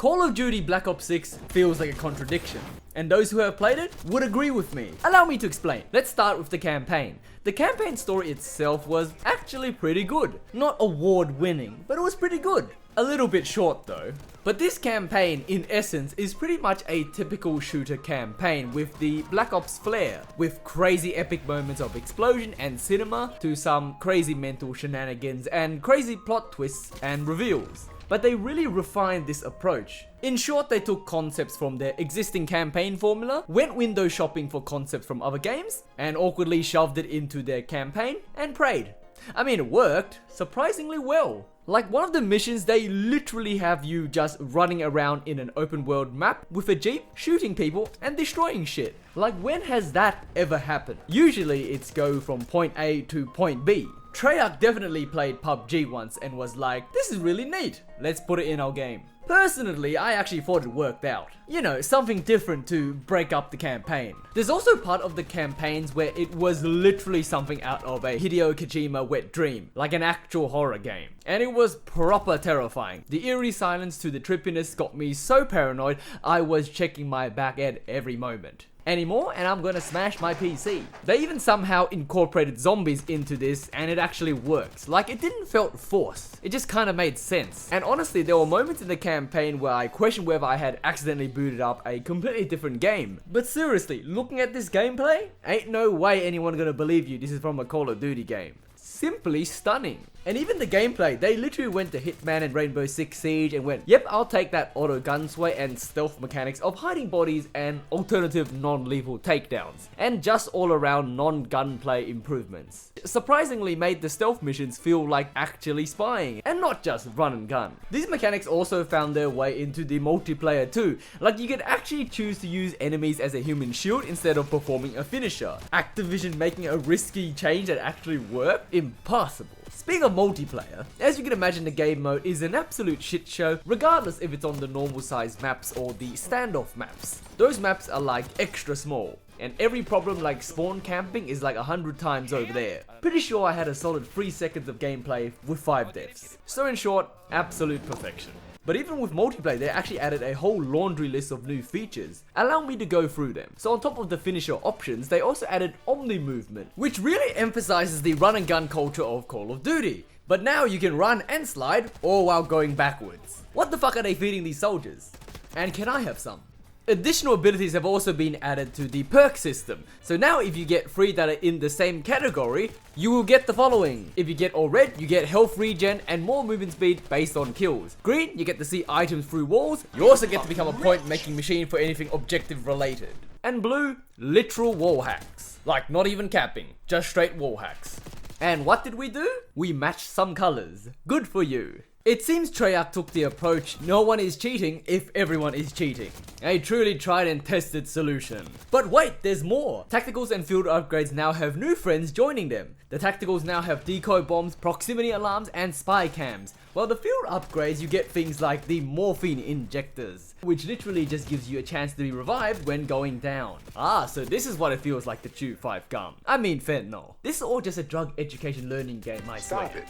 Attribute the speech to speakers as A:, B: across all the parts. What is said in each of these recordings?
A: Call of Duty Black Ops 6 feels like a contradiction, and those who have played it would agree with me. Allow me to explain. Let's start with the campaign. The campaign story itself was actually pretty good. Not award-winning, but it was pretty good. A little bit short though. But this campaign, in essence, is pretty much a typical shooter campaign with the Black Ops flair, with crazy epic moments of explosion and cinema to some crazy mental shenanigans and crazy plot twists and reveals. But they really refined this approach. In short, they took concepts from their existing campaign formula, went window shopping for concepts from other games, and awkwardly shoved it into their campaign and prayed. I mean, it worked surprisingly well. Like one of the missions, they literally have you just running around in an open world map with a jeep, shooting people and destroying shit. Like when has that ever happened? Usually it's go from point A to point B. Treyarch definitely played PUBG once and was like, this is really neat, let's put it in our game. Personally, I actually thought it worked out. You know, something different to break up the campaign. There's also part of the campaigns where it was literally something out of a Hideo Kojima wet dream, like an actual horror game. And it was proper terrifying. The eerie silence to the trippiness got me so paranoid, I was checking my back at every moment. Anymore, and I'm gonna smash my PC. They even somehow incorporated zombies into this and it actually works. Like it didn't felt forced, it just kinda made sense. And honestly, there were moments in the campaign where I questioned whether I had accidentally booted up a completely different game. But seriously, looking at this gameplay, ain't no way anyone gonna believe you this is from a Call of Duty game. Simply stunning. And even the gameplay, they literally went to Hitman and Rainbow Six Siege and went, yep, I'll take that auto gun sway and stealth mechanics of hiding bodies and alternative non-lethal takedowns, and just all around non-gunplay improvements. Surprisingly made the stealth missions feel like actually spying, and not just run and gun. These mechanics also found their way into the multiplayer too, like you could actually choose to use enemies as a human shield instead of performing a finisher. Activision making a risky change that actually worked? Impossible. Speaking of multiplayer, as you can imagine, the game mode is an absolute shit show, regardless if it's on the normal size maps or the standoff maps. Those maps are like extra small, and every problem like spawn camping is like 100 times over there. Pretty sure I had a solid 3 seconds of gameplay with 5 deaths. So in short, absolute perfection. But even with multiplayer, they actually added a whole laundry list of new features. Allow me to go through them. So on top of the finisher options, they also added Omni movement, which really emphasizes the run and gun culture of Call of Duty. But now you can run and slide, all while going backwards. What the fuck are they feeding these soldiers? And can I have some? Additional abilities have also been added to the perk system. So now if you get 3 that are in the same category, you will get the following. If you get all red, you get health regen and more movement speed based on kills. Green, you get to see items through walls. You also get to become a point making machine for anything objective related. And blue, literal wall hacks. Like not even capping, just straight wall hacks. And what did we do? We matched some colors. Good for you. It seems Treyarch took the approach, no one is cheating if everyone is cheating. A truly tried and tested solution. But wait, there's more! Tacticals and field upgrades now have new friends joining them. The tacticals now have decoy bombs, proximity alarms, and spy cams. While the field upgrades, you get things like the morphine injectors, which literally just gives you a chance to be revived when going down. Ah, so this is what it feels like to chew 5 gum. I mean fentanyl. This is all just a drug education learning game, I swear.
B: Stop it.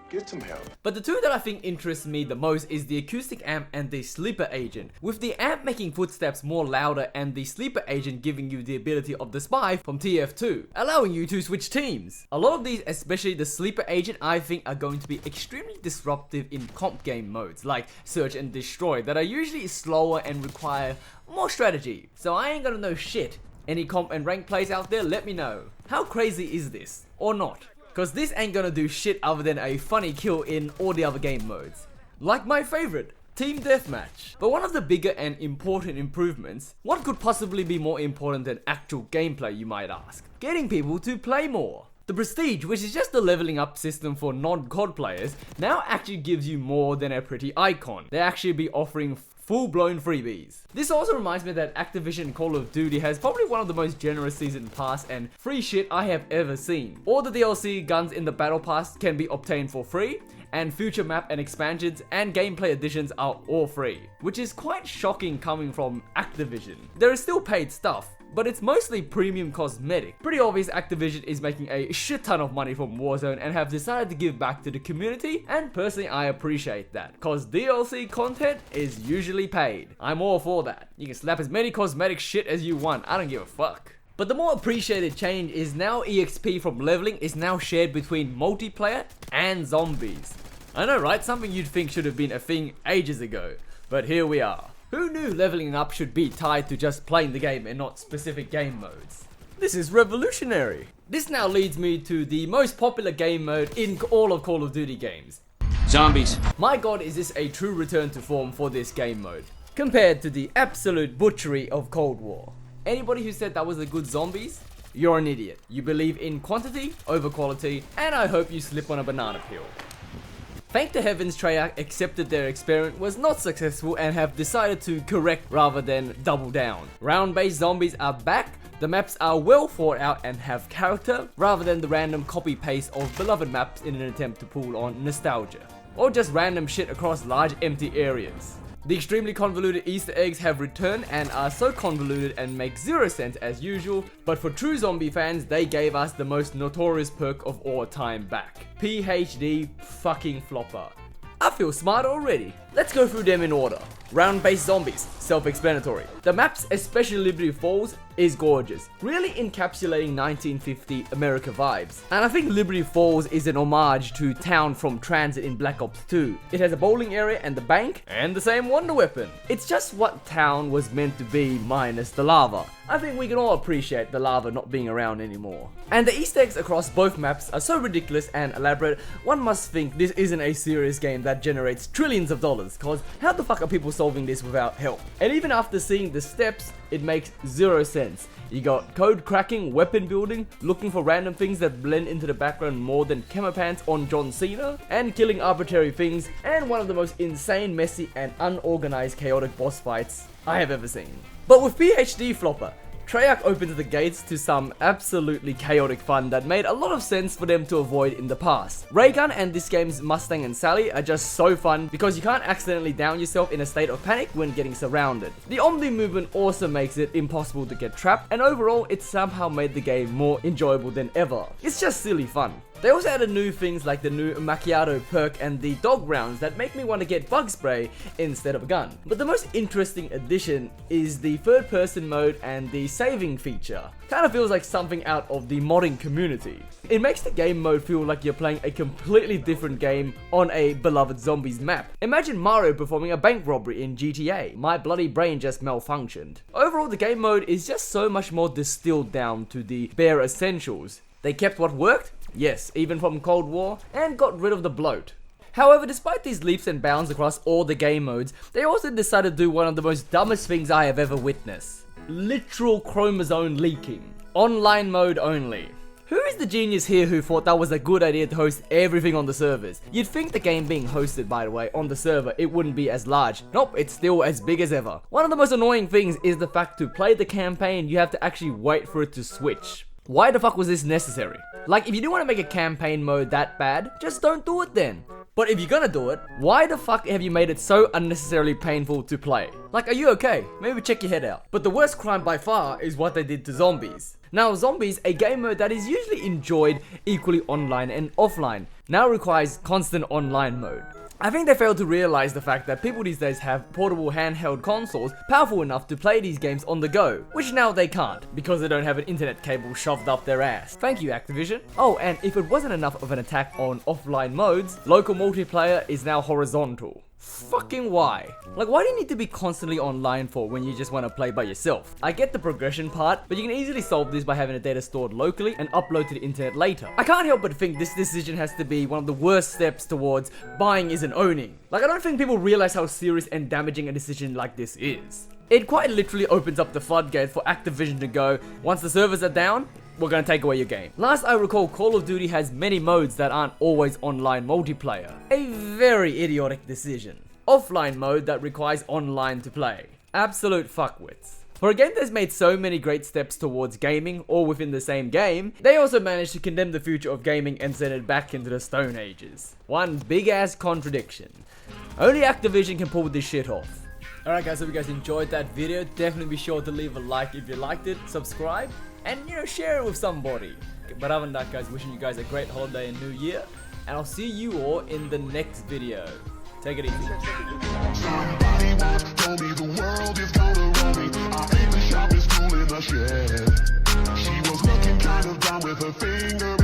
B: Get some help.
A: But the two that I think interests me the most is the acoustic amp and the sleeper agent, with the amp making footsteps more louder and the sleeper agent giving you the ability of the spy from TF2, allowing you to switch teams. A lot of these, especially the sleeper agent, I think are going to be extremely disruptive in comp game modes like search and destroy that are usually slower and require more strategy. So I ain't gonna know shit. Any comp and rank plays out there, let me know. How crazy is this? Or not? Cause this ain't gonna do shit other than a funny kill in all the other game modes. Like my favorite, Team Deathmatch. But one of the bigger and important improvements, what could possibly be more important than actual gameplay, you might ask? Getting people to play more. The Prestige, which is just the leveling up system for non-COD players, now actually gives you more than a pretty icon. They actually be offering full-blown freebies. This also reminds me that Activision Call of Duty has probably one of the most generous season pass and free shit I have ever seen. All the DLC guns in the battle pass can be obtained for free, and future map and expansions and gameplay additions are all free, which is quite shocking coming from Activision. There is still paid stuff, but it's mostly premium cosmetic. Pretty obvious Activision is making a shit ton of money from Warzone and have decided to give back to the community, and personally I appreciate that, cause DLC content is usually actually paid. I'm all for that. You can slap as many cosmetic shit as you want, I don't give a fuck. But the more appreciated change is now EXP from leveling is now shared between multiplayer and zombies. I know, right? Something you'd think should have been a thing ages ago, but here we are. Who knew leveling up should be tied to just playing the game and not specific game modes? This is revolutionary. This now leads me to the most popular game mode in all of Call of Duty games.
C: Zombies.
A: My god, is this a true return to form for this game mode, compared to the absolute butchery of Cold War. Anybody who said that was a good zombies, you're an idiot. You believe in quantity over quality, and I hope you slip on a banana peel. Thank the heavens Treyarch accepted their experiment was not successful and have decided to correct rather than double down. Round-based zombies are back, the maps are well thought out and have character, rather than the random copy-paste of beloved maps in an attempt to pull on nostalgia. Or just random shit across large empty areas. The extremely convoluted Easter eggs have returned and are so convoluted and make zero sense as usual, but for true zombie fans, they gave us the most notorious perk of all time back. PhD fucking flopper. I feel smart already. Let's go through them in order. Round-based zombies, self-explanatory. The maps, especially Liberty Falls, is gorgeous, really encapsulating 1950 America vibes. And I think Liberty Falls is an homage to Town from Transit in Black Ops 2. It has a bowling area and the bank, and the same wonder weapon. It's just what Town was meant to be minus the lava. I think we can all appreciate the lava not being around anymore. And the Easter eggs across both maps are so ridiculous and elaborate, one must think this isn't a serious game that generates trillions of dollars, cause how the fuck are people solving this without help? And even after seeing the steps, it makes zero sense. You got code cracking, weapon building, looking for random things that blend into the background more than chemopants on John Cena, and killing arbitrary things, and one of the most insane, messy, and unorganized chaotic boss fights I have ever seen. But with PhD Flopper, Treyarch opened the gates to some absolutely chaotic fun that made a lot of sense for them to avoid in the past. Raygun and this game's Mustang and Sally are just so fun because you can't accidentally down yourself in a state of panic when getting surrounded. The Omni movement also makes it impossible to get trapped, and overall it somehow made the game more enjoyable than ever. It's just silly fun. They also added new things like the new Macchiato perk and the dog rounds that make me want to get bug spray instead of a gun. But the most interesting addition is the third person mode and the saving feature. Kinda feels like something out of the modding community. It makes the game mode feel like you're playing a completely different game on a beloved zombies map. Imagine Mario performing a bank robbery in GTA. My bloody brain just malfunctioned. Overall, the game mode is just so much more distilled down to the bare essentials. They kept what worked, yes, even from Cold War, and got rid of the bloat. However, despite these leaps and bounds across all the game modes, they also decided to do one of the most dumbest things I have ever witnessed. Literal chromosome leaking. Online mode only. Who is the genius here who thought that was a good idea to host everything on the servers? You'd think the game being hosted, by the way, on the server, it wouldn't be as large. Nope, it's still as big as ever. One of the most annoying things is the fact to play the campaign, you have to actually wait for it to switch. Why the fuck was this necessary? Like, if you do want to make a campaign mode that bad, just don't do it then. But if you're gonna do it, why the fuck have you made it so unnecessarily painful to play? Like, are you okay? Maybe check your head out. But the worst crime by far is what they did to zombies. Now, zombies, a game mode that is usually enjoyed equally online and offline, now requires constant online mode. I think they failed to realize the fact that people these days have portable handheld consoles powerful enough to play these games on the go, which now they can't, because they don't have an internet cable shoved up their ass. Thank you, Activision. Oh, and if it wasn't enough of an attack on offline modes, local multiplayer is now horizontal. Fucking why? Like, why do you need to be constantly online for when you just want to play by yourself? I get the progression part, but you can easily solve this by having the data stored locally and upload to the internet later. I can't help but think this decision has to be one of the worst steps towards buying isn't owning. Like, I don't think people realize how serious and damaging a decision like this is. It quite literally opens up the floodgates for Activision to go, once the servers are down, we're gonna take away your game. Last I recall, Call of Duty has many modes that aren't always online multiplayer. A very idiotic decision. Offline mode that requires online to play. Absolute fuckwits. For a game that's made so many great steps towards gaming, all within the same game, they also managed to condemn the future of gaming and send it back into the Stone Ages. One big ass contradiction. Only Activision can pull this shit off. Alright guys, hope you guys enjoyed that video. Definitely be sure to leave a like if you liked it, subscribe, and share it with somebody. But other than that guys, wishing you guys a great holiday and new year, and I'll see you all in the next video. Take it easy.
C: boss told me the world is gonna roll me. I ain't the sharpest tool in the shed. She was looking kind of dumb with her finger